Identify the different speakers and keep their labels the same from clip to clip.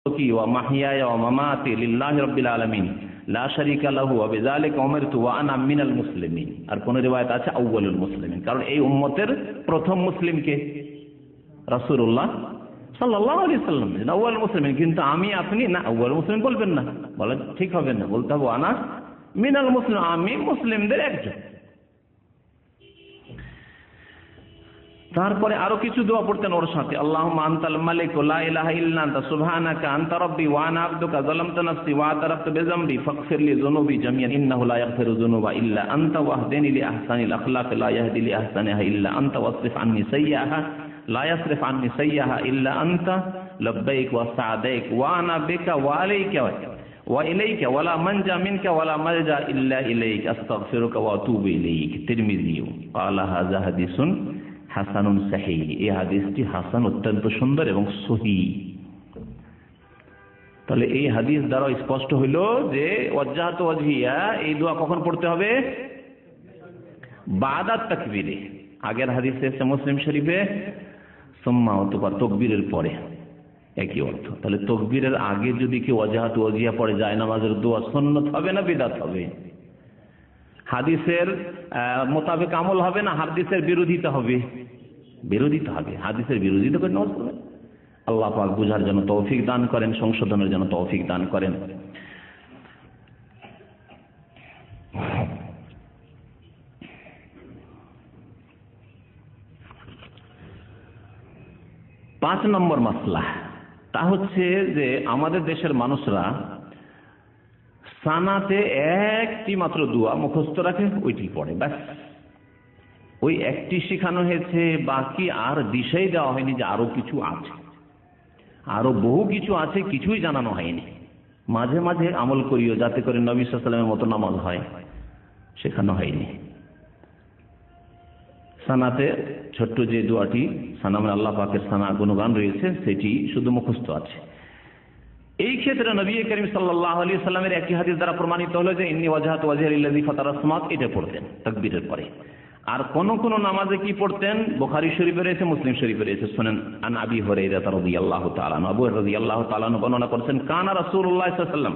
Speaker 1: কি ওয়া মাহইয়ায়া ওয়া মামাতি লিল্লাহি রাব্বিল আলামিন লা শারীকা লাহু ওয়া বিযালিকা উমিরতু ওয়া আনা মিনাল মুসলিমিন। আর কোন রিওয়ায়াত আছে আউয়ালুল মুসলিমিন, কারণ এই উম্মতের প্রথম মুসলিম কে? রাসূলুল্লাহ সাল্লাল্লাহু আলাইহি ওয়াসাল্লাম আউয়ালুল মুসলিমিন। কিন্তু আমি আপনি না, আউয়ালুল মুসলিম বলবেন না, বলা ঠিক হবে না, বলতে হবে আনা মিনাল মুসলিম, আমি মুসলিমদের একজন। তারপরে আরো কিছু দোয়া পড়তেন ওর সাথে, আল্লাহুম্মা আনতাল মালিক লা ইলাহা ইল্লা আনতা সুবহানাকা আনতা রাব্বি ওয়া আনা আবদুকা যালামতু নাফসি ওয়া আতারাফতু বিযামবি ফাগফির লি যুনুবি জামিআন ইন্নাহু লা ইয়াগফিরু যুনুবা ইল্লা আনতা ওয়াহদিনি লি আহসানিল আখলাক লা ইয়াহদি লি আহসানিহা ইল্লা আনতা ওয়াসরিফ আন্নি সাইয়্যাহা লা ইয়াসরিফ আন্নি সাইয়্যাহা ইল্লা আনতা লাব্বাইক ওয়া সা'দাইক ওয়া আনা বিকা ওয়া আলাইকা ওয়া ইলাইকা ওয়া লা মানজা মিনকা ওয়া লা মালজা ইল্লা ইলাইক আস্তাগফিরুকা ওয়া আতুবু ইলাইক। তিরমিজি ক্বালা হাযা হাদিসুন হাসানুন সহিহ। এই হাদিসটি হাসান, অত্যন্ত সুন্দর এবং সহিহ। তাহলে এই হাদিস দ্বারা স্পষ্ট হইল যে ওয়াজ্জাহতু ওয়াজহিয়া এই দোয়া কখন পড়তে হবে? বাদাত তাকবীরে। আগের হাদিসে এসেছে মুসলিম শরীফে সুম্মা অথবা তাকবীরের পরে, একই অর্থ। তাহলে তাকবীরের আগে যদি কেউ ওয়াজ্জাহতু ওয়াজহিয়া পড়ে যায়, নামাজের দোয়া সুন্নাত হবে না বিদআত হবে? হাদিসের মোতাবেক আমল হবে না হাদিসের বিরোধিতা হবে? বিরোধিতা হবে। হাদিসের বিরোধিতা করে নামাজ পড়বেন। আল্লাহ পাক বুঝার জন্য তৌফিক দান করেন, সংশোধনের জন্য তৌফিক দান করেন। পাঁচ নম্বর মাসলা তা হচ্ছে যে আমাদের দেশের মানুষরা সানাতে একটি মাত্র দোয়া মুখস্থ রাখে, ওইটি পড়ে, ব্যাস ওই একটি শেখানো হয়েছে, বাকি আর দিশাই দেওয়া হয়নি যে আরো কিছু আছে, আরো বহু কিছু আছে, কিছুই জানানো হয়নি। মাঝে মাঝে আমল করিও যাতে করে নবী সাল্লাল্লাহু আলাইহি ওয়াসাল্লামের মতো নামাজ হয়, শেখানো হয়নি। সানাতে ছোট্ট যে দোয়াটি সানা মানে আল্লাহ পাকের সানা গুণগান রয়েছে, সেটি শুধু মুখস্থ আছে। এই ক্ষেত্রে নবী করিম সাল্লাল্লাহু আলাইহি ওয়াসাল্লামের একটি হাদিস দ্বারা প্রমাণিত হলো যে ইন্নী ওয়াজহাতু ওয়াজহিয়া লিল্লাযী ফাতারাস সামাওয়াতি, এটা পড়তেন তাকবীরের পরে। আর কোন কোন নামাজে কি পড়তেন? বুখারী শরীফে রয়েছে, মুসলিম শরীফে রয়েছে। শুনেন, আন আবি হুরায়রা রাদিয়াল্লাহু তাআলা আনহু, আবু হুরায়রা রাদিয়াল্লাহু তাআলা আনহু বর্ণনা করেছেন, কানা রাসূলুল্লাহ সাল্লাল্লাহু আলাইহি ওয়াসাল্লাম,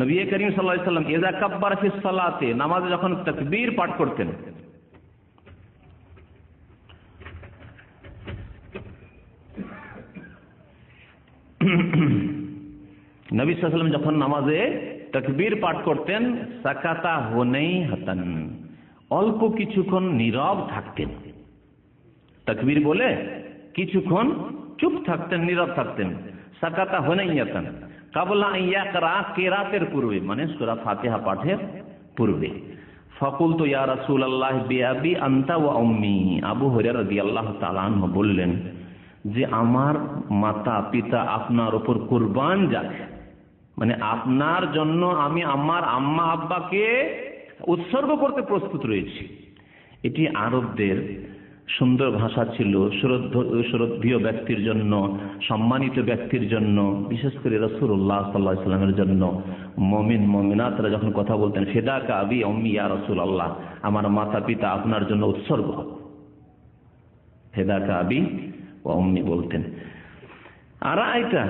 Speaker 1: নবী করিম সাল্লাল্লাহু আলাইহি ওয়াসাল্লাম ইযা কাব্বারা ফিস সালাতে, নামাজে যখন তাকবীর পাঠ করতেন, নবী সাল্লাল্লাহু আলাইহি ওয়াসাল্লাম যখন নামাজে তাকবীর পাঠ করতেন, সাকাতা হুনাইহাতান, অল্প কিছুক্ষণ নীরব থাকতেন। তাকবীর বলে কিছুক্ষণ চুপ থাকতেন, নীরব থাকতেন। সাকাতা হুনাইহাতান ক্বাবলা আন ইয়াকরা, কিরাতের পূর্বে, মানে সূরা ফাতিহা পাঠের পূর্বে। ফাকুলতু ইয়া রাসূলুল্লাহ বিআবি আনতা ওয়া উম্মি, আবু হুরায়রা রাদিয়াল্লাহু তাআলা আনহু বললেন যে আমার মাতা পিতা আপনার উপর কুরবান যাক, মানে আপনার জন্য আমি আমার আম্মা আব্বাকে উৎসর্গ করতে প্রস্তুত রয়েছি। এটি আরবদের সুন্দর ভাষা ছিল, শ্রদ্ধেয় ব্যক্তির জন্য, সম্মানিত ব্যক্তির জন্য, বিশেষ করে রাসূলুল্লাহ সাল্লাল্লাহু আলাইহি ওয়াসাল্লামের জন্য। মুমিন মুমিনাতরা যখন কথা বলতেন, ফিদাকা আবি উম্মি ইয়া রাসূলুল্লাহ, আমার মাতা পিতা আপনার জন্য উৎসর্গ, ফিদাকা আবি ওয়া উম্মি বলতেন। আর এটা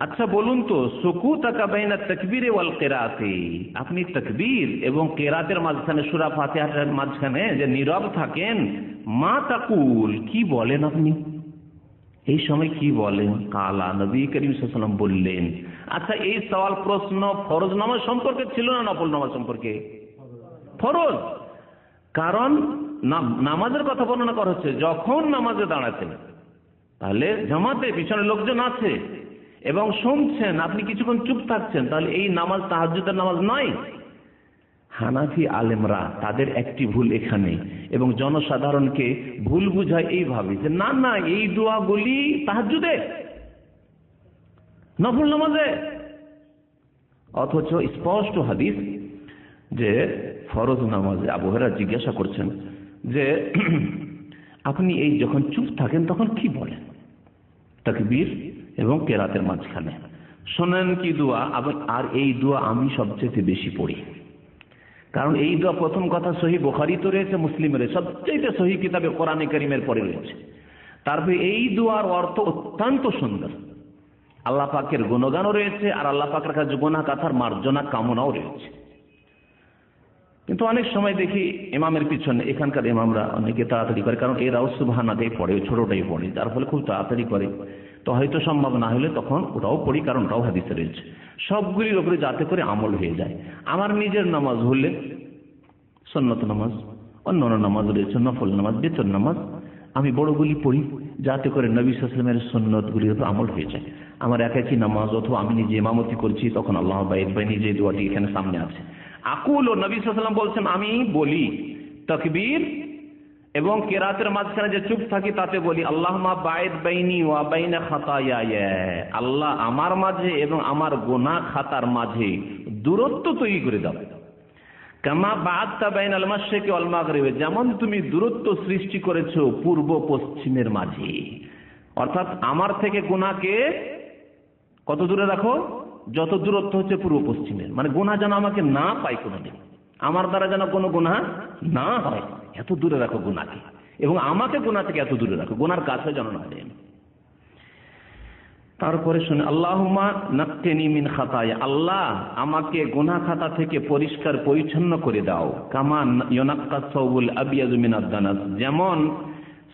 Speaker 1: আচ্ছা বলুন তো, সুকুতাকা বাইনা তাকবীর ওয়াল কিরাতি, আপনি তাকবীর এবং কিরাতের মাঝখানে, সূরা ফাতিহার মাঝখানে যে নীরব থাকেন, মা তাকুল, কি বলেন আপনি এই সময়, কি বলেন? কালা, নবী করিম সাল্লাল্লাহু আলাইহি ওয়াসাল্লাম বললেন। আচ্ছা, এই সওয়াল প্রশ্ন ফরজ নামাজ সম্পর্কে ছিল না নফল নামাজ সম্পর্কে? ফরজ, কারণ নামাজের কথা বর্ণনা করা হচ্ছে যখন নামাজে দাঁড়াতেন, তাহলে জামাতে পিছনে লোকজন আছে এবং শুনছেন, আপনি কিছুক্ষণ চুপ থাকছেন, তাহলে এই নামাজ তাহাজ্জুদের নামাজ নয়। হানাফি আলেমরা তাদের একটি ভুল এখানে, এবং জনসাধারণকে ভুল বুঝায় এইভাবে যে না না, এই দোয়াগুলি তাহাজ্জুদে, নফল নামাজে। অথচ স্পষ্ট হাদিস যে ফরজ নামাজে। আবু হুরায়রা জিজ্ঞাসা করছেন যে আপনি এই যখন চুপ থাকেন তখন কি বলেন তাকবীর এবং কিরাতের মাঝখানে? শোনেন কি দোয়া, আর এই দোয়া আমি সবচেয়ে বেশি পড়ি, কারণ এই দোয়া প্রথম কথা সহিহ বুখারীতে রয়েছে, মুসলিমের সবচেয়ে সহিহ কিতাবে কোরআনে কারীমের পরে রয়েছে। তারপরে এই দোয়ার অর্থ অত্যন্ত সুন্দর, আল্লাহ পাকের গুণগানও রয়েছে, আর আল্লাহ পাকের কাছে গুনাহ কাতার মার্জনা কামনাও রয়েছে। কিন্তু অনেক সময় দেখি ইমামের পিছনে, এখানকার ইমামরা অনেকে তাড়াতাড়ি করে, কারণ এরাও সুবহানাটাই পড়ে, ছোটটাই পড়ে, যার ফলে খুব তাড়াতাড়ি করে। তো হয়তো সম্ভব না হলে তখন ওটাও পড়ি, কারণ ওটাও হাদিসে রয়েছে। সবগুলির উপরে যাতে করে আমল হয়ে যায়। আমার নিজের নামাজ হলে সুন্নত নামাজ, অন্যান্য নামাজ রয়েছে, নফল নামাজ, বেতন নামাজ, আমি বড়গুলি পড়ি যাতে করে নবী সাল্লাল্লাহু আলাইহি ওয়াসাল্লামের সুন্নতগুলির উপর আমল হয়ে যায়। আমার একাকী নামাজ অথবা আমি নিজে ইমামতি করছি, তখন আল্লাহ বাইদ বাইনি যে দোয়াটি এখানে সামনে আছে, আকুল ও নবী সাল্লাল্লাহু আলাইহি ওয়াসাল্লাম বলছেন আমি বলি তাকবীর এবং কেরাতের মাঝখানে যে চুপ থাকি তাতে বলি আল্লাহুম্মা বাইদ বাইনি ওয়া বাইনা খাতায়ায়া, আল্লাহ আমার মাঝে এবং আমার গুনাহ খাতার মাঝে দূরত্ব তৈরি করে দাও। কামা বা'আদতা বাইনাল মাশরিকি ওয়াল মাগরিবি, যেমন তুমি দূরত্ব সৃষ্টি করেছো পূর্ব পশ্চিমের মাঝে। অর্থাৎ আমার থেকে গুনাহকে কত দূরে রাখো? যত দূরত্ব হচ্ছে পূর্ব পশ্চিমের, মানে গুনাহ যেন আমাকে না পায় কোনোদিন, আমার দ্বারা যেন কোনো গুনাহ না হয়, এত দূরে রাখো গুনাহকে, এবং আমাকে গুনাহ থেকে এত দূরে রাখো, গুনার কাছে যেন না যায়। তারপরে শুনে আল্লাহুম্মা নাক্কিনি মিন খাতায়া, আল্লাহ আমাকে গুনাহ খাতা থেকে পরিষ্কার পরিচ্ছন্ন করে দাও। কামা ইউনাক্কাস সাওবুল আবিয়াযু মিনাদ দানাস, যেমন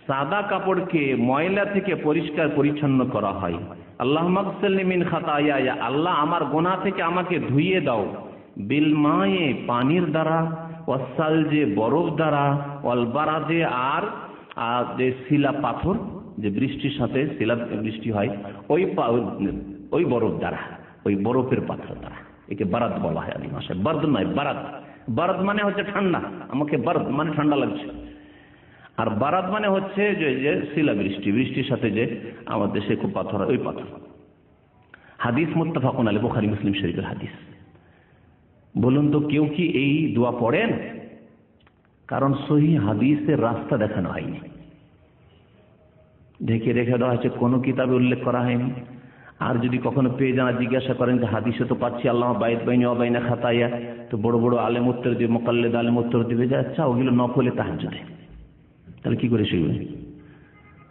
Speaker 1: সাদা কাপড়কে ময়লা থেকে পরিষ্কার পরিচ্ছন্ন করা হয়। আল্লাহুম্মা গসিলনি মিন খাতায়া, আল্লাহ আমার গুনাহ থেকে আমাকে ধুইয়ে দাও। বিল মায়ে, পানির দ্বারা, ওয়াসালজে, বরফ দ্বারা, ওয়াল বারাদে, আর যে শিলা পাথর, যে বৃষ্টির সাথে শিলা বৃষ্টি হয়, ওই বরফ দ্বারা, ওই বরফের পাথর দ্বারা। একে বারাদ বলা হয় আরবি ভাষায়, বারদ নয় বারাদ। বারাদ মানে হচ্ছে ঠান্ডা, আমাকে বারদ মানে ঠান্ডা লাগছে, আর বারাদ মানে হচ্ছে যে শিলা বৃষ্টি, বৃষ্টির সাথে যে আমাদের দেশে খুব পাথর হয়, ওই পাথর। হাদিস মুত্তাফাকুন আলাইহি, বুখারী মুসলিম শরীফের হাদিস। বলুন তো কেউ কি এই দোয়া পড়েন? কারণ সহিহ হাদিসের রাস্তা দেখানো হয়নি, ঢেকে রেখে দেওয়া হয়েছে, কোনো কিতাবে উল্লেখ করা হয়নি। আর যদি কখনো পেয়ে যান, জিজ্ঞাসা করেন যে হাদিসে তো পাচ্ছি আল্লাহ বাইদ বাইনি ওয়া বাইনা খাতায়া, তো বড় বড় আলেম উত্তর দিবে, মুকাল্লিদ আলেম উত্তর দিবে যে আচ্ছা ওগুলো নফলে তাহাজ্জুদে, তাহলে কি করে শিখবেন?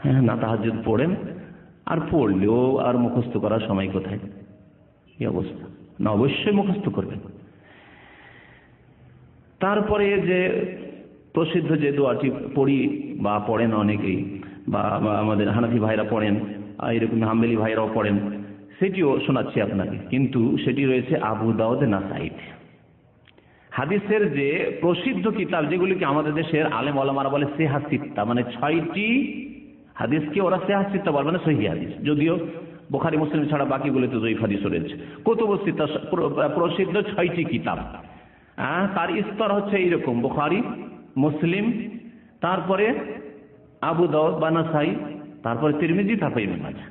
Speaker 1: হ্যাঁ, না তাহাজ্জুদ পড়েন, আর পড়লেও আর মুখস্থ করার সময় কোথায়, এই অবস্থা না, অবশ্যই মুখস্থ করবেন। তারপরে যে প্রসিদ্ধ যে দোয়াটি পড়ি বা পড়েন অনেকেই, বা আমাদের হানাফি ভাইরা পড়েন, এরকম হাম্বলি ভাইরাও পড়েন, সেটিও শোনাচ্ছি আপনাকে। কিন্তু সেটি রয়েছে আবু দাউদ, নাসাঈতে। হাদিসের যে প্রসিদ্ধ কিতাব, যেগুলিকে আমাদের দেশের আলেম ওলামারা বলে সিহাহ সিত্তা, মানে 6টি হাদিসকে ওরা সিহাহ সিত্তা বলে, মানে সহিহ হাদিস, যদিও বুখারী মুসলিম ছাড়া বাকিগুলোতে যঈফ হাদিস রয়েছে। কুতুবুস সিত্তা প্রসিদ্ধ 6টি কিতাব, তার স্তর হচ্ছে এইরকম: বুখারী, মুসলিম, তারপরে আবু দাউদ বা নাসাই, তারপরে তিরমিজি, তারপরে ইবনে মাজাহ।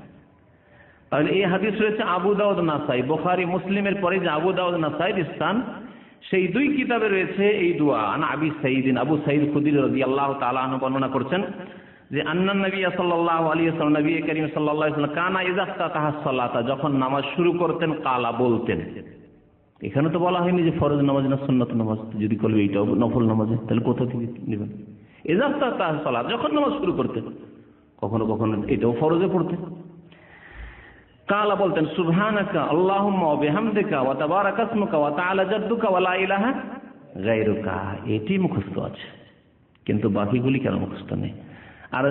Speaker 1: তাহলে এই হাদিস রয়েছে আবু দাউদ, নাসাই, বুখারী, মুসলিমের পরে যে আবু দাউদ, নাসাইর স্থান, সেই দুই কিতাবে রয়েছে এই দোয়া। আবু সাঈদ খুদরী রাদিয়াল্লাহু তাআলা আনহু বর্ণনা করছেন যে আন্নান নবী সাল্লাল্লাহু আলাইহি ওয়াসাল্লাম, নবী করিম সাল্লাল্লাহু আলাইহি ওয়াসাল্লাম, কানা ইযা ইফতাতাহা সালাতা, যখন নামাজ শুরু করতেন, কালা বলতেন। এখানে তো বলা হয়নি যে ফরজ নামাজ না সুন্নাত নামাজ, যদি করবে এইটাও নফল নামাজে, তাহলে কোথা থেকে নেবেন? ইযা ইফতাতাহা সালাত, যখন নামাজ শুরু করতেন, কখনো কখনো এটাও ফরজে পড়তেন। কালা বলতেন সুবহানাকা আল্লাহুম্মা ওয়া বিহামদিকা ওয়া তাবারাকা ইসমুকা ওয়া তাআলা জাদ্দুকা ওয়া লা ইলাহা গায়রুকা। এটি মুখস্থ আছে, কিন্তু বাকিগুলি কেন মুখস্থ নেই? আর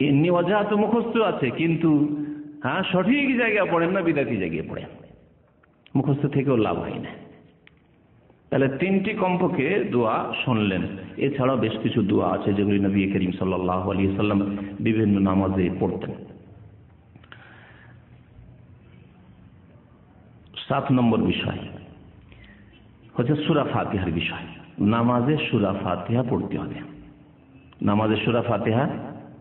Speaker 1: ইন্নী ওয়াজহাতু মুখস্থ আছে, কিন্তু সঠিক জায়গায় পড়েন না, বিদাতি জায়গায় পড়েন, মুখস্থ থেকেও লাভ হয় না। তাহলে 3টি কমপক্ষে দোয়া শুনলেন। এছাড়াও বেশ কিছু দোয়া আছে যেগুলি নবী করিম সাল্লাল্লাহু আলাইহি ওয়াসাল্লাম বিভিন্ন নামাজে পড়তেন। 7 নম্বর বিষয় হচ্ছে সূরা ফাতিহার বিষয়। নামাজে সূরা ফাতিহা পড়তে হবে, নামাজে সূরা ফাতিহা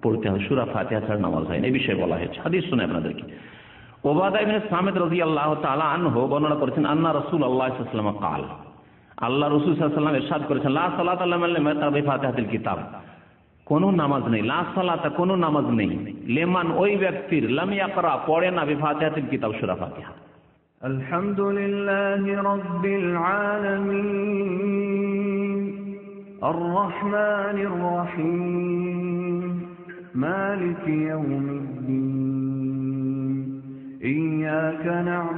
Speaker 1: পড়তে হবে, সূরা ফাতিহা ছাড়া নামাজ হয় না, এই বিষয়ে বলা হয়েছে। হাদিস শুনে আপনাদেরকে। উবাদা ইবনে সামিত রাদিয়াল্লাহু তাআলা আনহু বর্ণনা করেছেন, আন্না রাসূলুল্লাহ সাল্লাল্লাহু আলাইহি ওয়াসাল্লাম قال, আল্লাহ রাসূল সাল্লাল্লাহু আলাইহি ওয়াসাল্লাম ইরশাদ করেছেন, লা সালাতা লিমান লাম ইয়াকরা বিফাতিহাতিল কিতাব, কোন নামাজ নেই, লা সালাতা কোন নামাজ নেই, লিমান ওই ব্যক্তির, লাম ইয়াকরা পড়ে না, বিফাতিহাতিল কিতাব সূরা ফাতিহা।
Speaker 2: আলহামদুলিল্লাহি রাব্বিল আলামিন আর রহমানির রহিম মালিকি ইয়াউমিদ্দিন إياك نعبد